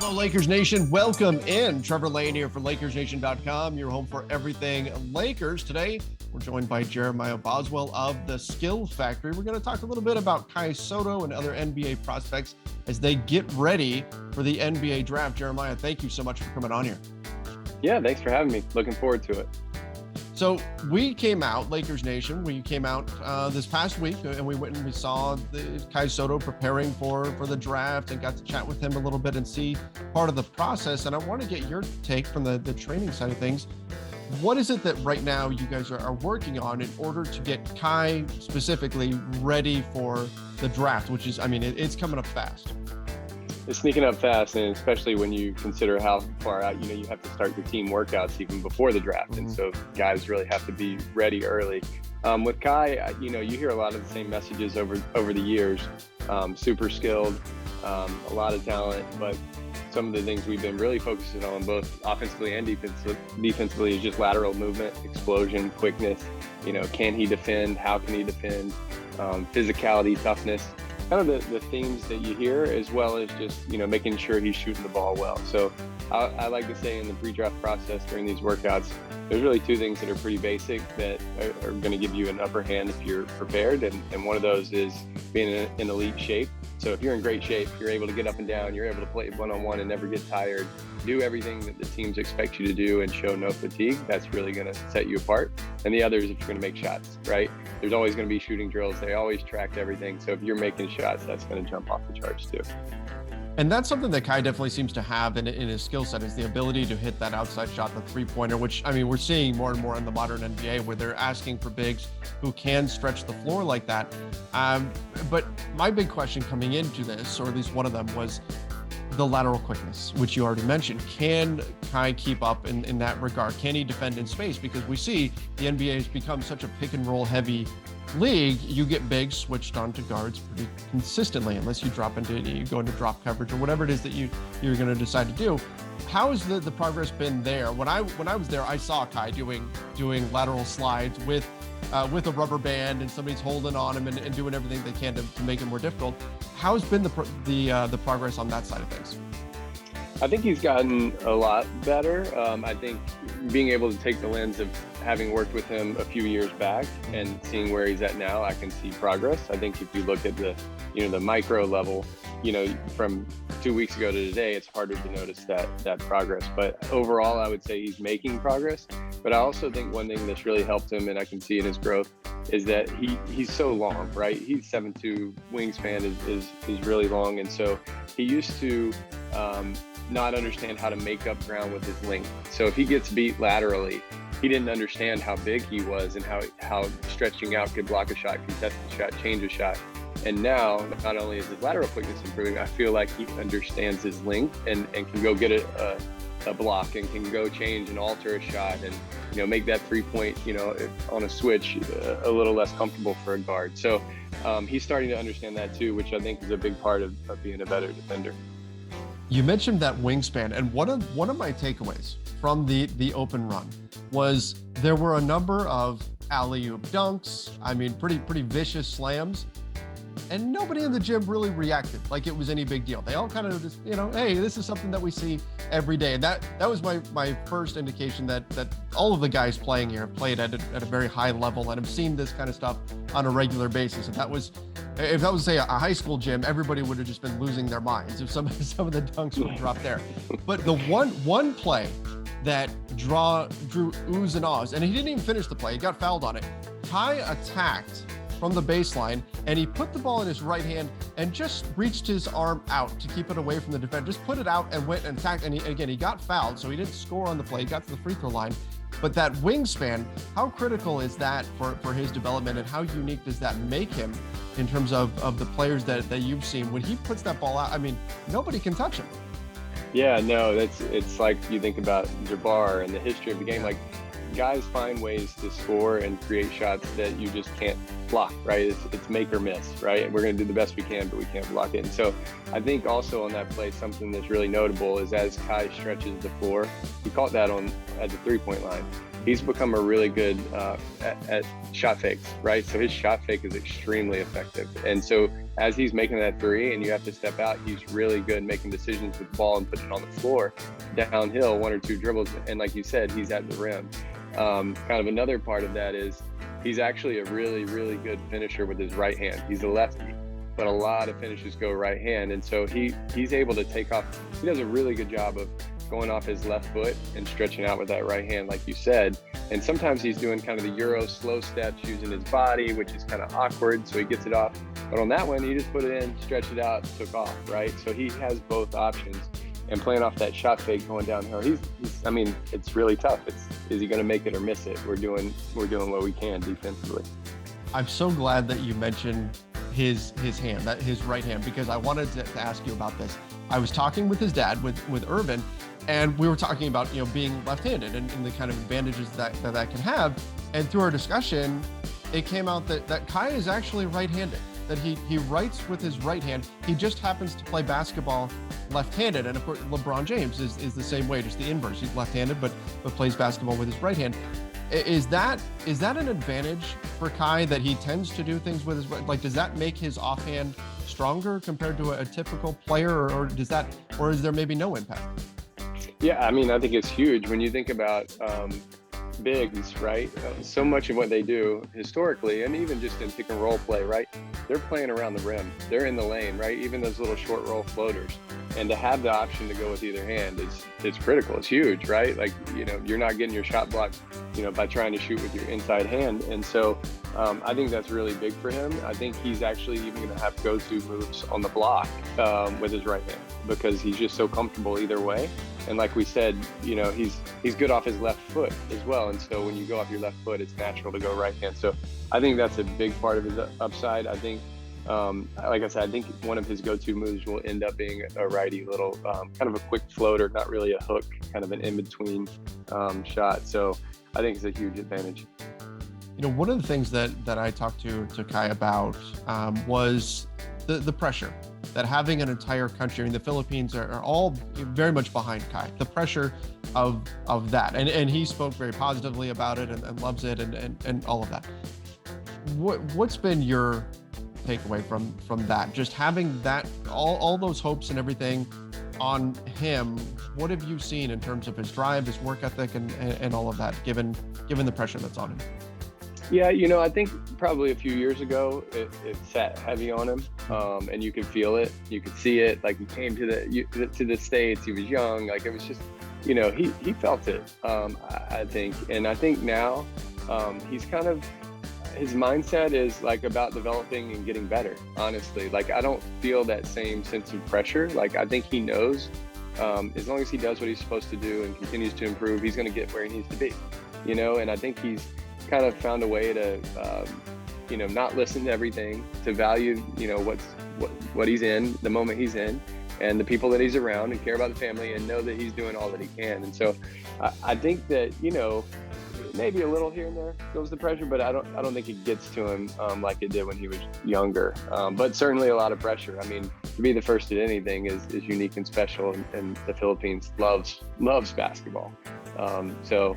Hello, Lakers Nation. Welcome in. Trevor Lane here for LakersNation.com, your home for everything Lakers. Today, we're joined by Jeremiah Boswell of the Skill Factory. We're going to talk a little bit about Kai Sotto and other NBA prospects as they get ready for the NBA draft. Jeremiah, thank you so much for coming on here. Yeah, thanks for having me. Looking forward to it. So we came out, Lakers Nation, we came out this past week and we went and we saw Kai Sotto preparing for the draft and got to chat with him a little bit and see part of the process. And I want to get your take from the training side of things. What is it that right now you guys are working on in order to get Kai specifically ready for the draft, which is, I mean, it's coming up fast. It's sneaking up fast, and especially when you consider how far out, you have to start your team workouts even before the draft. Mm-hmm. And so guys really have to be ready early. With Kai, you hear a lot of the same messages over the years. Super skilled, a lot of talent, but some of the things we've been really focusing on both offensively and defensively is just lateral movement, explosion, quickness. Can he defend? How can he defend? Physicality, toughness. Kind of the themes that you hear, as well as just, making sure he's shooting the ball well. So I like to say in the pre-draft process during these workouts, there's really two things that are pretty basic that are going to give you an upper hand if you're prepared. And one of those is being in elite shape. So if you're in great shape, you're able to get up and down, you're able to play one-on-one and never get tired, do everything that the teams expect you to do and show no fatigue. That's really going to set you apart. And the other is if you're going to make shots, right? There's always going to be shooting drills. They always track everything. So if you're making shots, that's going to jump off the charts too. And that's something that Kai definitely seems to have in his skill set, is the ability to hit that outside shot, the three-pointer, which, I mean, we're seeing more and more in the modern NBA where they're asking for bigs who can stretch the floor like that. But my big question coming into this, or at least one of them, was the lateral quickness, which you already mentioned. Can Kai keep up in that regard? Can he defend in space? Because we see the NBA has become such a pick and roll heavy league. You get bigs switched on to guards pretty consistently, unless you go into drop coverage or whatever it is that you're going to decide to do. How has the progress been there? When I was there, I saw Kai doing lateral slides with a rubber band, and somebody's holding on him and doing everything they can to make it more difficult. How's been the progress on that side of things? I think he's gotten a lot better. I think being able to take the lens of having worked with him a few years back and seeing where he's at now, I can see progress. I think if you look at the micro level, from 2 weeks ago to today, it's harder to notice that progress. But overall, I would say he's making progress. But I also think one thing that's really helped him, and I can see in his growth, is that he's so long, right? He's 7'2", wingspan is really long. And so he used to not understand how to make up ground with his length. So if he gets beat laterally, he didn't understand how big he was and how stretching out could block a shot, contest a shot, change a shot. And now, not only is his lateral quickness improving, I feel like he understands his length and can go get a block and can go change and alter a shot and, make that 3-point, on a switch a little less comfortable for a guard. So he's starting to understand that too, which I think is a big part of being a better defender. You mentioned that wingspan, and one of my takeaways from the open run was there were a number of alley-oop dunks. I mean, pretty vicious slams. And nobody in the gym really reacted like it was any big deal. They all kind of just, hey, this is something that we see every day. And that was my first indication that all of the guys playing here have played at a very high level and have seen this kind of stuff on a regular basis. If that was, say, a high school gym, everybody would have just been losing their minds if some of the dunks would have dropped there. But the one play that drew oohs and ahs, and he didn't even finish the play, he got fouled on it. Kai attacked from the baseline, and he put the ball in his right hand and just reached his arm out to keep it away from the defender. Just put it out and went and attacked. And he got fouled, so he didn't score on the play. He got to the free throw line. But that wingspan, how critical is that for his development, and how unique does that make him in terms of the players that you've seen? When he puts that ball out, I mean, nobody can touch him. Yeah, no, it's like you think about Jabbar and the history of the game. Like, guys find ways to score and create shots that you just can't block, right? It's make or miss, right? We're going to do the best we can, but we can't block it. And so I think also on that play, something that's really notable is as Kai stretches the floor, he caught that at the 3-point line. He's become a really good at shot fakes, right? So his shot fake is extremely effective. And so as he's making that three and you have to step out, he's really good making decisions with the ball and putting it on the floor, downhill, 1 or 2 dribbles. And like you said, he's at the rim. Kind of another part of that is he's actually a really, really good finisher with his right hand. He's a lefty, but a lot of finishes go right hand. And so he's able to take off. He does a really good job of going off his left foot and stretching out with that right hand, like you said. And sometimes he's doing kind of the Euro slow steps using his body, which is kind of awkward. So he gets it off. But on that one, he just put it in, stretched it out, took off, right? So he has both options. And playing off that shot fake going downhill, I mean, it's really tough. Is he going to make it or miss it? We're doing what we can defensively. I'm so glad that you mentioned his hand, that his right hand, because I wanted to ask you about this. I was talking with his dad, with Irvin, and we were talking about, you know, being left-handed and the kind of advantages that can have. And through our discussion, it came out that Kai is actually right-handed, that he writes with his right hand. He just happens to play basketball left-handed. And of course, LeBron James is the same way, just the inverse. He's left-handed, but plays basketball with his right hand. Is that an advantage for Kai, that he tends to do things with his right? Like, does that make his offhand stronger compared to a typical player, or is there maybe no impact? Yeah, I mean, I think it's huge when you think about bigs, right? So much of what they do historically, and even just in pick and roll play, right? They're playing around the rim. They're in the lane, right? Even those little short roll floaters. And to have the option to go with either hand is critical. It's huge, right? Like, you know, you're not getting your shot blocked, you know, by trying to shoot with your inside hand. And so I think that's really big for him. I think he's actually even going to have go-to moves on the block with his right hand, because he's just so comfortable either way. And like we said, you know, he's good off his left foot as well. And so when you go off your left foot, it's natural to go right hand. So I think that's a big part of his upside. I think, like I said, I think one of his go-to moves will end up being a righty little, kind of a quick floater, not really a hook, kind of an in-between shot. So I think it's a huge advantage. You know, one of the things that I talked to Kai about was the pressure that having an entire country, I mean, the Philippines are all very much behind Kai, the pressure of that. And he spoke very positively about it and loves it and all of that. What's been your takeaway from that? Just having that, all those hopes and everything on him, what have you seen in terms of his drive, his work ethic, and all of that, given the pressure that's on him? Yeah, you know, I think probably a few years ago, it sat heavy on him, and you could feel it, you could see it. Like, he came to the States, he was young, like it was just, you know, he felt it, I think. And I think now he's kind of, his mindset is like about developing and getting better, honestly. Like, I don't feel that same sense of pressure. Like, I think he knows as long as he does what he's supposed to do and continues to improve, he's going to get where he needs to be, you know. And I think he's kind of found a way to, you know, not listen to everything, to value, you know, what he's in, the moment he's in, and the people that he's around, and care about the family, and know that he's doing all that he can. And so I think that, you know, maybe a little here and there goes the pressure, but I don't think it gets to him like it did when he was younger. But certainly a lot of pressure. I mean, to be the first at anything is unique and special, and the Philippines loves basketball. So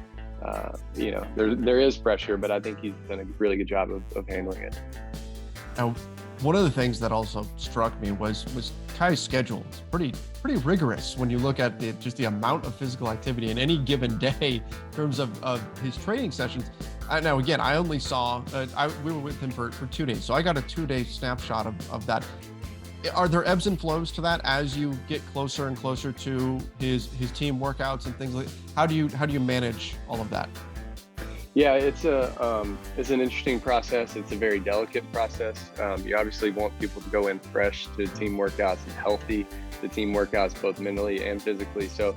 you know, there is pressure, but I think he's done a really good job of handling it. Now, one of the things that also struck me was Kai's schedule. It's pretty rigorous when you look at just the amount of physical activity in any given day in terms of his training sessions. Now, again, I only saw, we were with him for 2 days, so I got a 2-day snapshot of that. Are there ebbs and flows to that as you get closer and closer to his team workouts and things like that? How do you manage all of that? Yeah, it's an interesting process. It's a very delicate process. You obviously want people to go in fresh to team workouts and healthy to team workouts, both mentally and physically. So,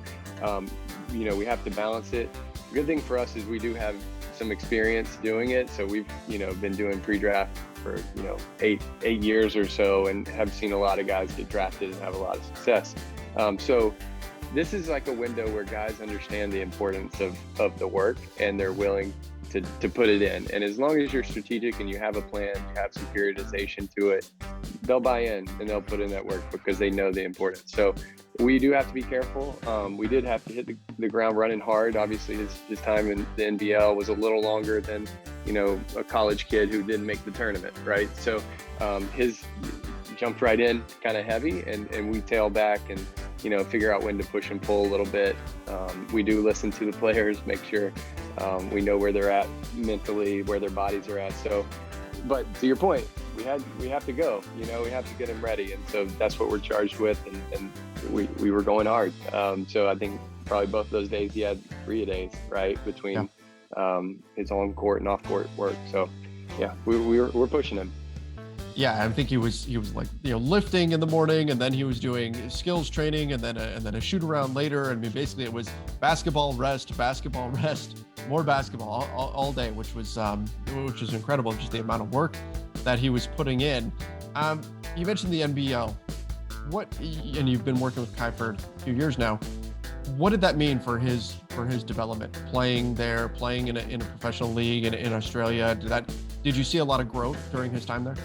you know, we have to balance it. The good thing for us is we do have some experience doing it. So we've, you know, been doing pre-draft for, you know, eight years or so, and have seen a lot of guys get drafted and have a lot of success. So this is like a window where guys understand the importance of the work, and they're willing to put it in. And as long as you're strategic and you have a plan, you have some periodization to it, they'll buy in and they'll put in that work because they know the importance. So we do have to be careful. We did have to hit the ground running hard. Obviously his time in the NBL was a little longer than, you know, a college kid who didn't make the tournament, right? So his jumped right in kind of heavy, and we tail back and, figure out when to push and pull a little bit. We do listen to the players, make sure we know where they're at mentally, where their bodies are at. So, but to your point, we have to go, we have to get them ready. And so that's what we're charged with. And we were going hard. So I think probably both of those days he had 3 days, right, between his on court and off court work. So yeah, we're pushing him. Yeah, I think he was like, lifting in the morning, and then he was doing skills training, and then a shoot around later. I mean, basically it was basketball, rest, more basketball all day, which was incredible, just the amount of work that he was putting in. You mentioned the NBL. And you've been working with Kai for a few years now. What did that mean for his development, playing there, playing in a professional league in Australia? Did you see a lot of growth during his time there?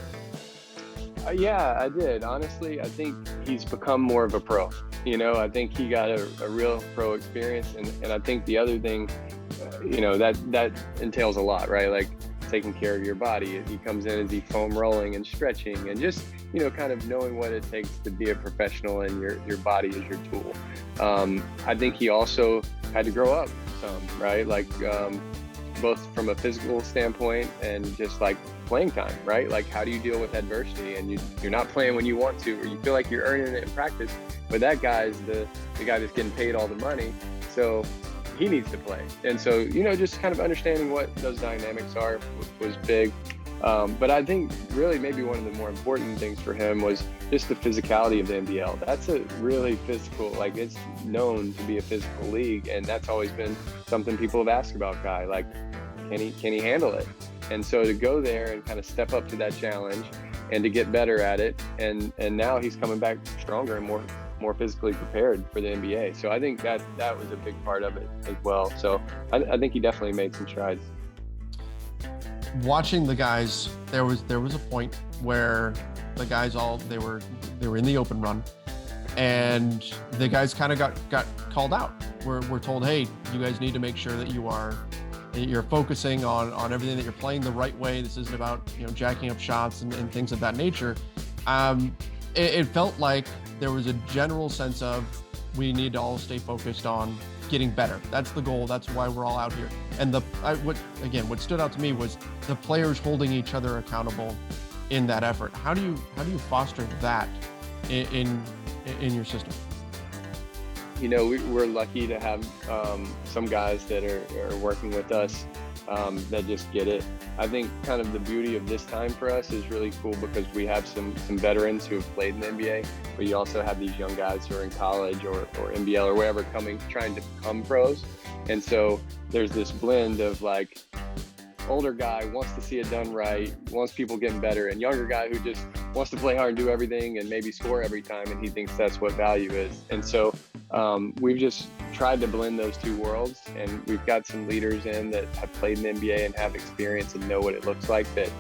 Yeah, I did. Honestly, I think he's become more of a pro. I think he got a real pro experience. And I think the other thing, that entails a lot, right? Like taking care of your body. He comes in as he foam rolling and stretching and just, kind of knowing what it takes to be a professional, and your body is your tool. I think he also had to grow up some, right? Like, both from a physical standpoint and just like playing time, right? Like, how do you deal with adversity? And you're not playing when you want to, or you feel like you're earning it in practice, but that guy's the guy that's getting paid all the money, so he needs to play. And so, just kind of understanding what those dynamics are was big. But I think really maybe one of the more important things for him was just the physicality of the NBL. That's a really physical, like, it's known to be a physical league, and that's always been something people have asked about Kai. Like, can he handle it? And so to go there and kind of step up to that challenge and to get better at it, and now he's coming back stronger and more physically prepared for the NBA. So I think that was a big part of it as well. So I think he definitely made some strides. Watching the guys, there was a point where the guys they were in the open run, and the guys kind of got called out. We're told, hey, you guys need to make sure that you're focusing on everything, that you're playing the right way. This isn't about jacking up shots and things of that nature. It felt like there was a general sense of, we need to all stay focused on getting better. That's the goal. That's why we're all out here. And what stood out to me was the players holding each other accountable in that effort. How do you foster that in your system? We're lucky to have some guys that are working with us that just get it. I think kind of the beauty of this time for us is really cool because we have some veterans who have played in the NBA, but you also have these young guys who are in college or NBL or wherever trying to become pros. And so there's this blend of like, older guy wants to see it done right, wants people getting better, and younger guy who just wants to play hard and do everything and maybe score every time, and he thinks that's what value is. And so we've just tried to blend those two worlds, and we've got some leaders in that have played in the NBA and have experience and know what it looks like, that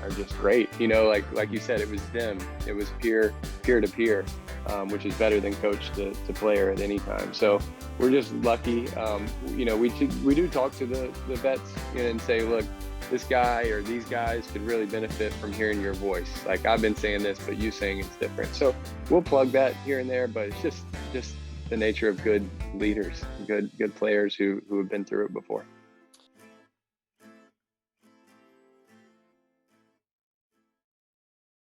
are just great. Like you said, it was them. It was peer to peer, which is better than coach to player at any time. So we're just lucky. We do talk to the vets and say, look, this guy or these guys could really benefit from hearing your voice. Like, I've been saying this, but you saying it's different. So we'll plug that here and there, but it's just the nature of good leaders, good players who have been through it before.